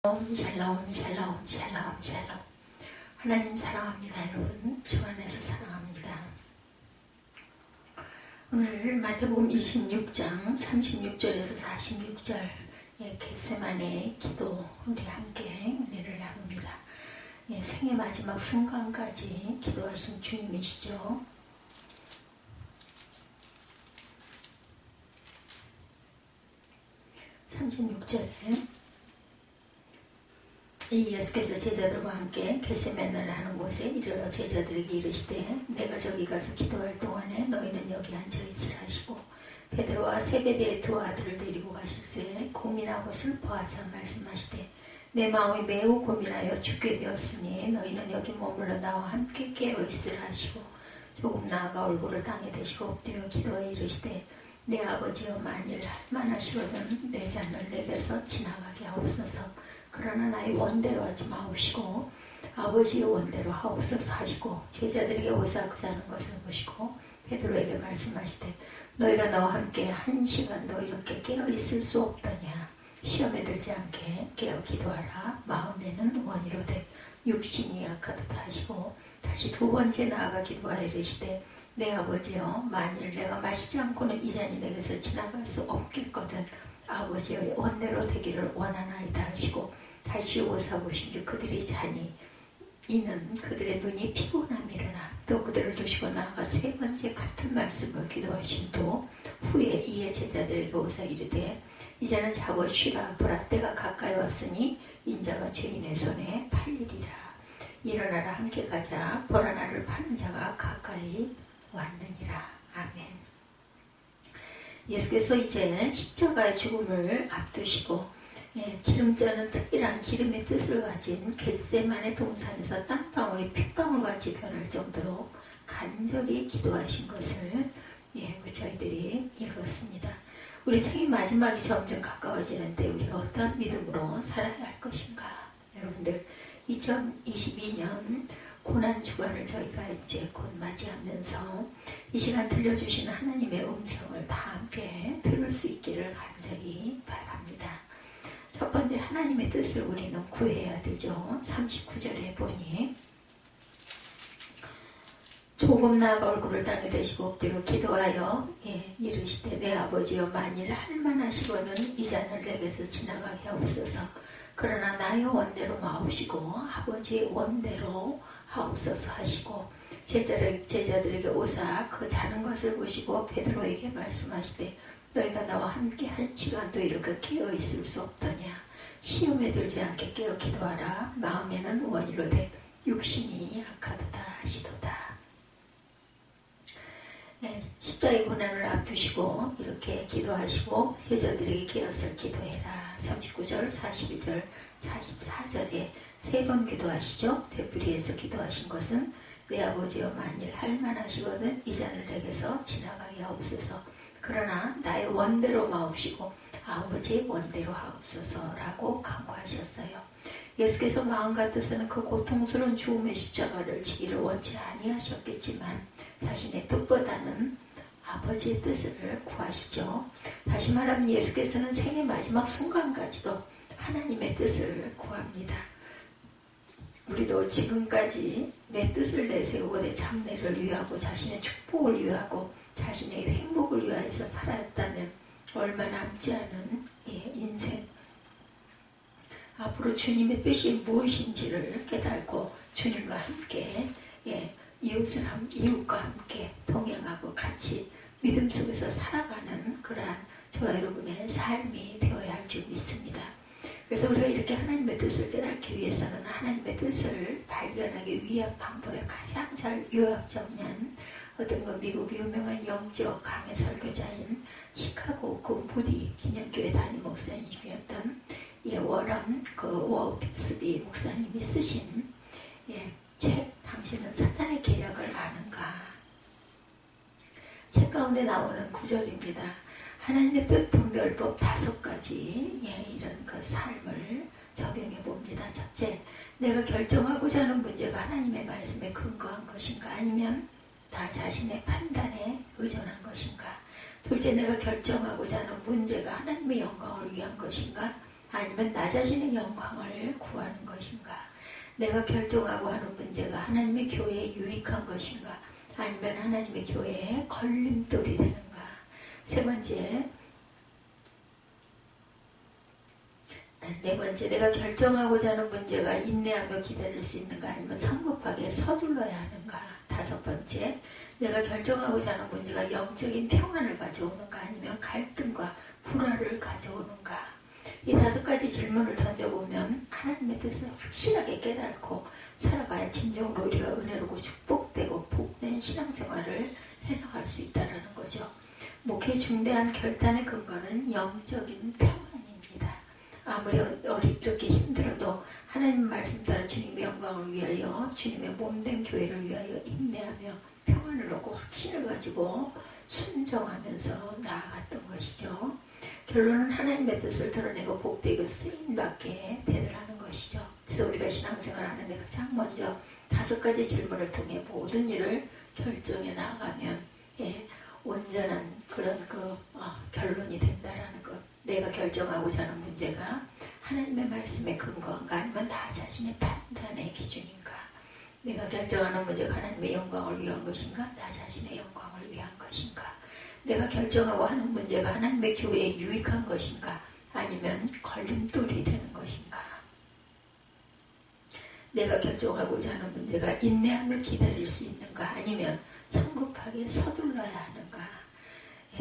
샬롬 샬롬 샬롬 샬롬. 하나님 사랑합니다. 여러분 주 안에서 사랑합니다. 오늘 마태복음 26장 36절에서 46절 겟세마네 기도 우리 함께 은혜를 나눕니다. 생의 마지막 순간까지 기도하신 주님이시죠. 36절에 이 예수께서 제자들과 함께 겟세마네를 하는 곳에 이르러 제자들에게 이르시되 내가 저기 가서 기도할 동안에 너희는 여기 앉아 있으라 하시고 베드로와 세베대의 두 아들을 데리고 가실새 고민하고 슬퍼하사 말씀하시되 내 마음이 매우 고민하여 죽게 되었으니 너희는 여기 머물러 나와 함께 깨어 있으라 하시고 조금 나아가 얼굴을 땅에 대시고 엎드려 기도하여 이르시되 내 아버지여 만일 할만하시거든 내 잔을 내게서 지나가게 하옵소서. 그러나 나의 원대로 하지 마옵시고 아버지의 원대로 하옵소서 하시고 제자들에게 오사 그자는 것을 보시고 베드로에게 말씀하시되 너희가 나와 함께 한 시간도 이렇게 깨어있을 수 없더냐. 시험에 들지 않게 깨어 기도하라. 마음에는 원이로되 육신이 약하도다 하시고 다시 두 번째 나아가 기도하여 이르시되 내 아버지여 만일 내가 마시지 않고는 이 잔이 내게서 지나갈 수 없겠거든 아버지의 원대로 되기를 원하나이다 하시고 다시 오사 보신즉 그들이 자니 이는 그들의 눈이 피곤함이라나 또 그들을 두시고 나아가 세 번째 같은 말씀을 기도하신 또 후에 이에 제자들에게 오사 이르되 이제는 자고 쉬라 보라 때가 가까이 왔으니 인자가 죄인의 손에 팔리리라. 일어나라 함께 가자 보라 나를 파는 자가 가까이 왔느니라. 아멘. 예수께서 이제 십자가의 죽음을 앞두시고 기름자는 특별한 기름의 뜻을 가진 겟세마네 동산에서 땀방울이 핏방울같이 변할 정도로 간절히 기도하신 것을 저희들이 읽었습니다. 우리 생의 마지막이 점점 가까워지는데 우리가 어떤 믿음으로 살아야 할 것인가. 여러분들 2022년 고난주간을 저희가 이제 곧 맞이하면서 이 시간 들려주시는 하나님의 음성을 다 함께 들을 수 있기를 간절히 바랍니다. 첫 번째 하나님의 뜻을 우리는 구해야 되죠. 39절에 보니 조금 나아가 얼굴을 땅에 대시고 엎드려 기도하여 이르시되 내 아버지여 만일 할만하시거든 이 잔을 내게서 지나가게 하옵소서. 그러나 나의 원대로 마옵시고 아버지의 원대로 하옵소서 하시고 제자들에게 오사 그 자는 것을 보시고 베드로에게 말씀하시되 너희가 나와 함께 한 시간도 이렇게 깨어 있을 수 없더냐. 시험에 들지 않게 깨어 기도하라. 마음에는 원이로되 육신이 약하도다 하시도다. 십자가의 고난을 앞두시고 이렇게 기도하시고 제자들에게 깨어서 기도해라. 39절, 42절, 44절에 세 번 기도하시죠. 되풀이해서 기도하신 것은 내 아버지여 만일 할만하시거든 이 잔을 내게서 지나가게 하옵소서. 그러나 나의 원대로 마옵시고 아버지의 원대로 하옵소서라고 간구하셨어요. 예수께서 마음 같아서는 그 고통스러운 죽음의 십자가를 지기를 원치 아니하셨겠지만 자신의 뜻보다는 아버지의 뜻을 구하시죠. 다시 말하면 예수께서는 생의 마지막 순간까지도 하나님의 뜻을 구합니다. 우리도 지금까지 내 뜻을 내세우고 내 장래를 위하고 자신의 축복을 위하고 자신의 행복을 위하여서 살았다면 얼마 남지 않은 인생 앞으로 주님의 뜻이 무엇인지를 깨닫고 주님과 함께 이웃과 함께 동행하고 같이 믿음 속에서 살아가는 그러한 저와 여러분의 삶이 되어야 할 줄 믿습니다. 그래서 우리가 이렇게 하나님의 뜻을 깨닫기 위해서는 하나님의 뜻을 발견하기 위한 방법에 가장 잘 요약정리한 어떤 그 미국의 유명한 영적 강해 설교자인 시카고 그 무디 기념교회 담임 목사님이었던 워런 워픽스비 목사님이 쓰신 책 당신은 사탄의 계략을 아는가. 책 가운데 나오는 구절입니다. 하나님의 뜻 분별법 5가지 이런 그 삶을 적용해 봅니다. 첫째, 내가 결정하고자 하는 문제가 하나님의 말씀에 근거한 것인가 아니면 나 자신의 판단에 의존한 것인가. 둘째, 내가 결정하고자 하는 문제가 하나님의 영광을 위한 것인가 아니면 나 자신의 영광을 구하는 것인가? 내가 결정하고 하는 문제가 하나님의 교회에 유익한 것인가? 아니면 하나님의 교회에 걸림돌이 되는가? 네 번째, 내가 결정하고자 하는 문제가 인내하며 기다릴 수 있는가? 아니면 성급하게 서둘러야 하는가? 5번째, 내가 결정하고자 하는 문제가 영적인 평안을 가져오는가? 아니면 갈등과 불화를 가져오는가? 이 5가지 질문을 던져보면 하나님의 뜻을 확실하게 깨닫고 살아가야 진정으로 우리가 은혜롭고 축복되고 복된 신앙생활을 해나갈 수 있다는 거죠. 목회 중대한 결단의 근거는 영적인 평안입니다. 아무리 이렇게 힘들어도 하나님 말씀 따라 주님의 영광을 위하여 주님의 몸된 교회를 위하여 인내하며 평안을 얻고 확신을 가지고 순종하면서 나아갔던 것이죠. 결론은 하나님의 뜻을 드러내고 복되고 쓰임받게 되더라는 것이죠. 그래서 우리가 신앙생활 하는데 가장 먼저 5가지 질문을 통해 모든 일을 결정해 나가면 온전한 그런 결론이 된다라는 것. 내가 결정하고자 하는 문제가 하나님의 말씀의 근거인가 아니면 나 자신의 판단의 기준인가. 내가 결정하는 문제가 하나님의 영광을 위한 것인가 나 자신의 영광을 위한 것인가. 내가 결정하고 하는 문제가 하나님의 교회에 유익한 것인가 아니면 걸림돌이 되는 것인가. 내가 결정하고자 하는 문제가 인내하며 기다릴 수 있는가 아니면 성급하게 서둘러야 하는가.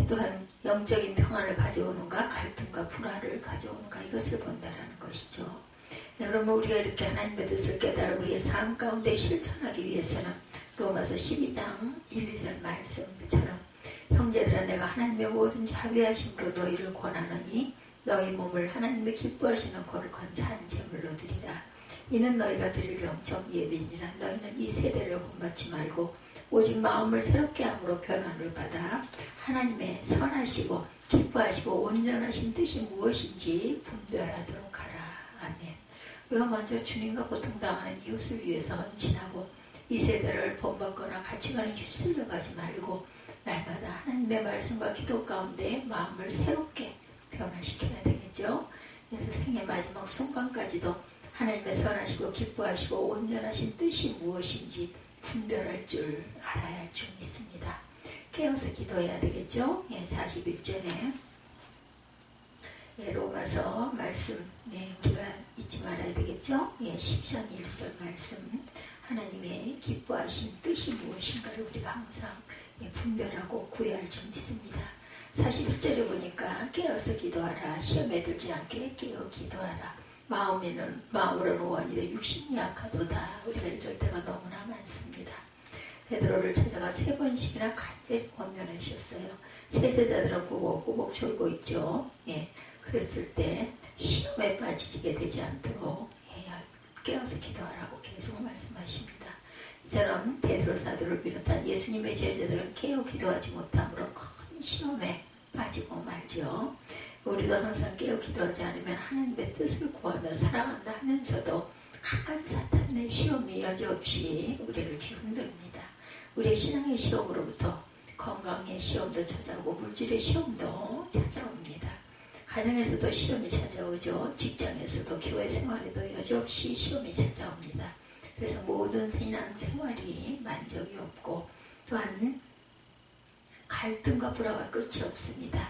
또한 영적인 평안을 가져오는가 갈등과 불화를 가져오는가 이것을 본다라는 것이죠. 여러분 우리가 이렇게 하나님의 뜻을 깨달아 우리의 삶 가운데 실천하기 위해서는 로마서 12장 1, 2절 말씀처럼 형제들아 내가 하나님의 모든 자비하심으로 너희를 권하노니 너희 몸을 하나님의 기뻐하시는 거룩한 산제물로 드리라. 이는 너희가 드릴 영적 예배니라. 너희는 이 세대를 본받지 말고 오직 마음을 새롭게 함으로 변화를 받아 하나님의 선하시고 기뻐하시고 온전하신 뜻이 무엇인지 분별하도록 하라. 아멘. 우리가 먼저 주님과 고통당하는 이웃을 위해서 헌신하고 이 세대를 본받거나 가치관에 휩쓸려 가지 말고 날마다 하나님의 말씀과 기도 가운데 마음을 새롭게 변화시켜야 되겠죠. 그래서 생의 마지막 순간까지도 하나님의 선하시고 기뻐하시고 온전하신 뜻이 무엇인지 분별할 줄 알아야 할 줄 믿습니다. 깨어서 기도해야 되겠죠. 41절에 로마서 말씀 우리가 잊지 말아야 되겠죠. 10장 1절 말씀 하나님의 기뻐하신 뜻이 무엇인가를 우리가 항상 분별하고 구해야 할 줄 믿습니다. 41절에 보니까 깨어서 기도하라. 시험에 들지 않게 깨어 기도하라. 마음으로는 원이되 육신이 약하도다. 우리가 이럴 때가 너무나 많습니다. 베드로를 찾아가 3번씩이나 간절히 권면하셨어요. 세세자들은 꾸벅꾸벅 졸고 있죠. 그랬을 때 시험에 빠지게 되지 않도록 깨어서 기도하라고 계속 말씀하십니다. 이처럼 베드로 사도를 비롯한 예수님의 제자들은 깨어 기도하지 못함으로 큰 시험에 빠지고 말죠. 우리도 항상 깨어 기도하지 않으면 하나님의 뜻을 구하며 살아간다 하면서도 갖가지 사탄의 시험이 여지없이 우리를 흔듭니다. 우리의 신앙의 시험으로부터 건강의 시험도 찾아오고 물질의 시험도 찾아옵니다. 가정에서도 시험이 찾아오죠. 직장에서도 교회 생활에도 여지없이 시험이 찾아옵니다. 그래서 모든 신앙 생활이 만족이 없고 또한 갈등과 불화가 끝이 없습니다.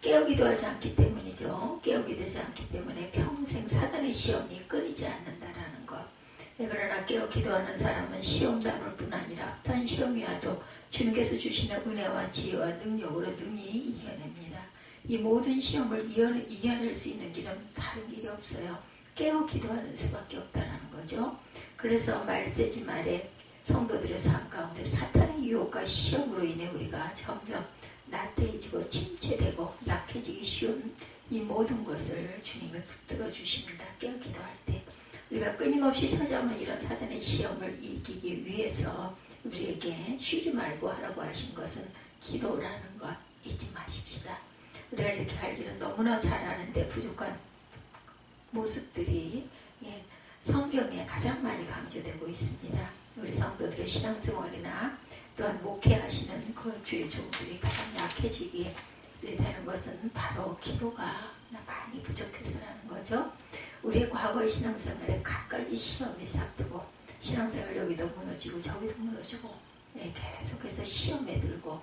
깨어 기도하지 않기 때문이죠. 깨어 기도하지 않기 때문에 평생 사단의 시험이 끊이지 않는다라는 것. 그러나 깨어 기도하는 사람은 시험도 안 올 뿐 아니라 어떤 시험이 와도 주님께서 주시는 은혜와 지혜와 능력으로 능히 이겨냅니다. 이 모든 시험을 이겨낼 수 있는 길은 다른 길이 없어요. 깨어 기도하는 수밖에 없다는 거죠. 그래서 말세지 말에 성도들의 삶 가운데 사탄의 유혹과 시험으로 인해 우리가 점점 나태해지고 침체되고 약해지기 쉬운 이 모든 것을 주님이 붙들어 주십니다. 깨어 기도할 때 우리가 끊임없이 찾아오는 이런 사단의 시험을 이기기 위해서 우리에게 쉬지 말고 하라고 하신 것은 기도라는 것 잊지 마십시다. 우리가 이렇게 알기는 너무나 잘 아는데 부족한 모습들이 성경에 가장 많이 강조되고 있습니다. 우리 성도들의 신앙생활이나 또한 목회하시는 그 주의 종들이 가장 약해지게 되는 것은 바로 기도가 나 많이 부족해서라는 거죠. 우리의 과거의 신앙생활에 갖가지 시험이 싹트고 신앙생활 여기도 무너지고 저기도 무너지고 계속해서 시험에 들고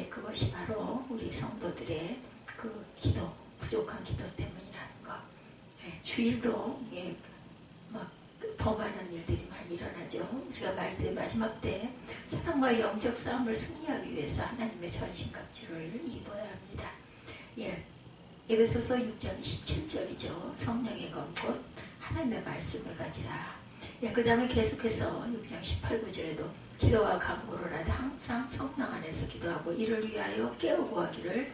그것이 바로 우리 성도들의 그 기도, 부족한 기도 때문이라는 거. 주일도 막 더 많은 일들이 많이 일어나죠. 우리가 말씀의 마지막 때 사단과의 영적 싸움을 승리하기 위해서 하나님의 전신갑주를 입어야 합니다. 에베소서 6장 17절이죠. 성령의 검곧 하나님의 말씀을 가지라. 그 다음에 계속해서 6장 18, 9절에도 기도와 간구를 하되 항상 성령 안에서 기도하고 이를 위하여 깨어 구하기를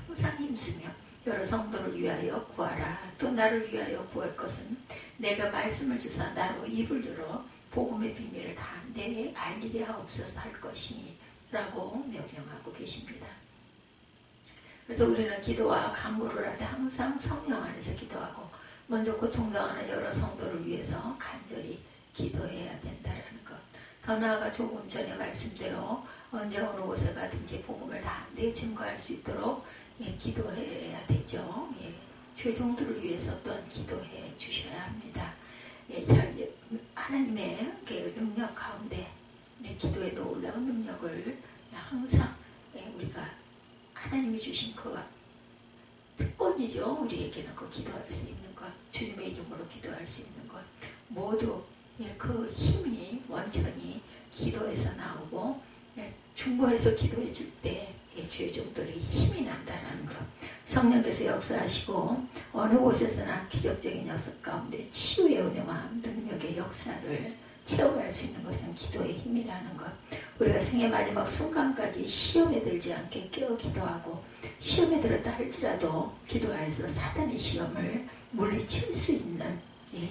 항상 힘쓰며 여러 성도를 위하여 구하라. 또 나를 위하여 구할 것은 내가 말씀을 주사 나로 입을 열어 복음의 비밀을 다 내게 알리게 하옵소서 할 것이니 라고 명령하고 계십니다. 그래서 우리는 기도와 간구를 하되 항상 성령 안에서 기도하고 먼저 고통당하는 여러 성도를 위해서 간절히 기도해야 된다는 것. 더 나아가 조금 전에 말씀대로 언제 어느 곳에 가든지 복음을 다 증거할 수 있도록 기도해야 되죠. 죄종들을 위해서 또한 기도해 주셔야 합니다. 하나님의 능력 가운데 기도에도 올라온 능력을 항상 우리가 하나님이 주신 그 특권이죠. 우리에게는 그 기도할 수 있는 것, 주님의 이름으로 기도할 수 있는 것, 모두 그 힘이 원천이 기도에서 나오고 중보해서 기도해 줄 때 죄종들이 힘이 난다는 것. 성령께서 역사하시고 어느 곳에서나 기적적인 역사 가운데 치유의 은혜와 능력의 역사를 체험할 수 있는 것은 기도의 힘이라는 것. 우리가 생의 마지막 순간까지 시험에 들지 않게 깨어 기도하고 시험에 들었다 할지라도 기도하여서 사단의 시험을 물리칠 수 있는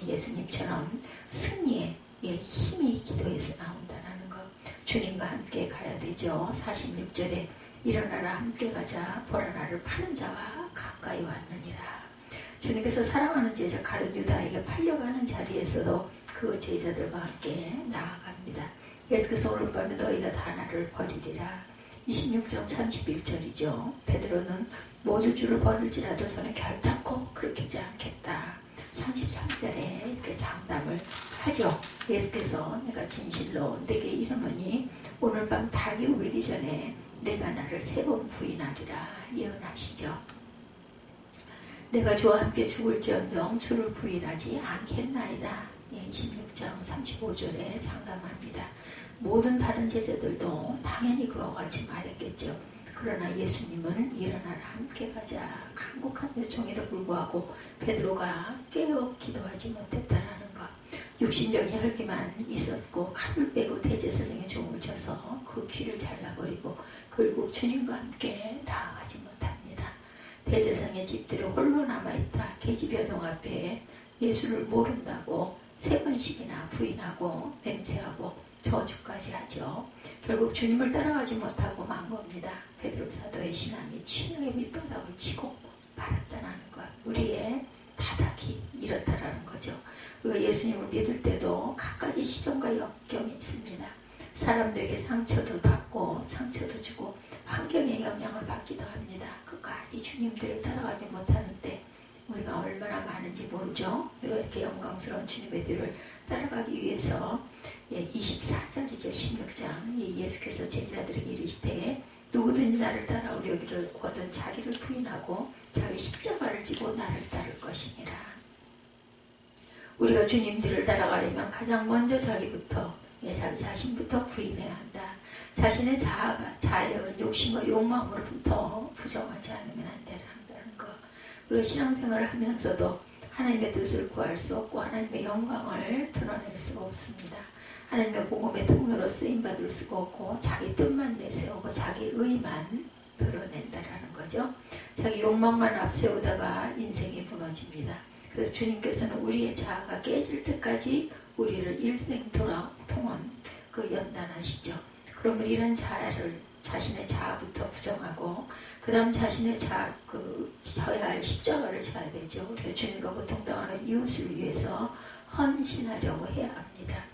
예수님처럼 승리의 힘이 기도에서 나온다는 것. 주님과 함께 가야 되죠. 46절에 일어나라 함께 가자 보라 나를 파는 자가 가까이 왔느니라. 주님께서 사랑하는 제자 가룟 유다에게 팔려가는 자리에서도 그 제자들과 함께 나아갑니다. 예수께서 오늘 밤에 너희가 다 나를 버리리라. 26장 31절이죠. 베드로는 모두 주를 버릴지라도 저는 결단코 그렇게 하지 않겠다. 33절에 이렇게 장담을 하죠. 예수께서 내가 진실로 내게 이르노니 오늘 밤 닭이 울기 전에 내가 나를 3번 부인하리라 예언하시죠. 내가 주와 함께 죽을지언정 주를 부인하지 않겠나이다. 26장 35절에 장담합니다. 모든 다른 제자들도 당연히 그와 같이 말했겠죠. 그러나 예수님은 일어나라 함께 가자 간곡한 요청에도 불구하고 베드로가 깨어 기도하지 못했다라는 것. 육신적인 혈기만 있었고 칼을 빼고 대제사장의 종을 쳐서 그 귀를 잘라버리고 결국 주님과 함께 나아가지 못합니다. 대제사장의 집들이 홀로 남아있다. 계집여종 앞에 예수를 모른다고 3번씩이나 부인하고 맹세하고 저주까지 하죠. 결국 주님을 따라가지 못하고 만 겁니다. 베드로 사도의 신앙이 취능의 밑바닥을 치고 말았다는 것. 우리의 바닥이 이렇다라는 거죠. 우리가 예수님을 믿을 때도 갖가지 시련과 역경이 있습니다. 사람들에게 상처도 받고 상처도 주고 환경의 영향을 받기도 합니다. 끝까지 주님들을 따라가지 못하는데 우리가 얼마나 많은지 모르죠. 이렇게 영광스러운 주님의 뒤를 따라가기 위해서 24절이죠. 16장 예수께서 제자들에게 이르시되 누구든지 나를 따라오려거든 자기를 부인하고 자기 십자가를 지고 나를 따를 것이니라. 우리가 주님 뒤를 따라가려면 가장 먼저 자기부터 자기 자신부터 부인해야 한다. 자신의 자아의 욕심과 욕망으로부터 부정하지 않으면 안 된다는 것. 우리가 신앙생활을 하면서도 하나님의 뜻을 구할 수 없고 하나님의 영광을 드러낼 수가 없습니다. 하나님의 복음의 통로로 쓰임받을 수가 없고 자기 뜻만 내세우고 자기 의만 드러낸다라는 거죠. 자기 욕망만 앞세우다가 인생이 무너집니다. 그래서 주님께서는 우리의 자아가 깨질 때까지 우리를 일생동안 연단하시죠. 그러면 이런 자신의 자아부터 부정하고 그 다음 자신의 져야 할 십자가를 져야 되죠. 우리가 주님과 고통당하는 이웃을 위해서 헌신하려고 해야 합니다.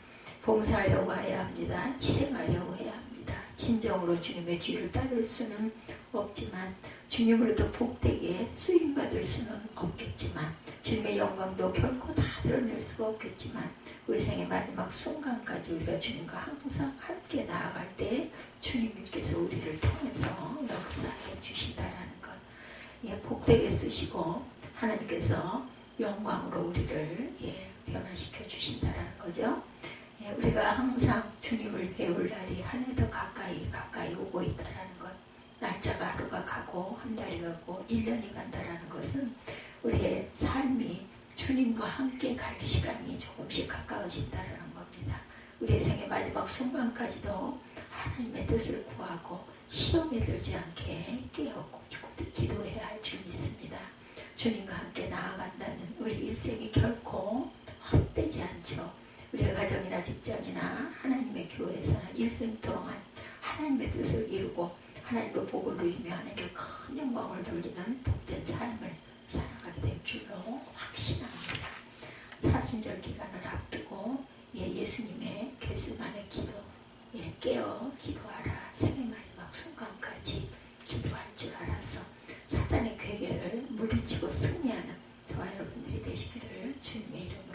봉사하려고 해야 합니다. 희생하려고 해야 합니다. 진정으로 주님의 뒤를 따를 수는 없지만 주님으로부터 복되게 쓰임받을 수는 없겠지만 주님의 영광도 결코 다 드러낼 수가 없겠지만 우리 생의 마지막 순간까지 우리가 주님과 항상 함께 나아갈 때 주님께서 우리를 통해서 역사해 주신다라는 것. 예, 복되게 쓰시고 하나님께서 영광으로 우리를 변화시켜 주신다라는 거죠. 예, 우리가 항상 주님을 배울 날이 한 해 더 가까이 오고 있다라는 것. 날짜가 하루가 가고 한 달이 가고 1년이 간다라는 것은 우리의 삶이 주님과 함께 갈 시간이 조금씩 가까워진다라는 겁니다. 우리의 생의 마지막 순간까지도 하나님의 뜻을 구하고 시험에 들지 않게 깨었고 기도해야 할 줄 믿습니다. 주님과 함께 나아간다는 우리 일생이 결코 헛되지 않죠. 우리가 가정이나 직장이나 하나님의 교회에서나 일생 동안 하나님의 뜻을 이루고 하나님의 복을 누리며 하나님께 큰 영광을 돌리는 복된 삶을 살아가게 될 줄로 확신합니다. 사순절 기간을 앞두고 예수님의 겟세마네 기도 깨어 기도하라. 생의 마지막 순간까지 기도할 줄 알아서 사단의 괴계를 물리치고 승리하는 저와 여러분들이 되시기를 주님의 이름으로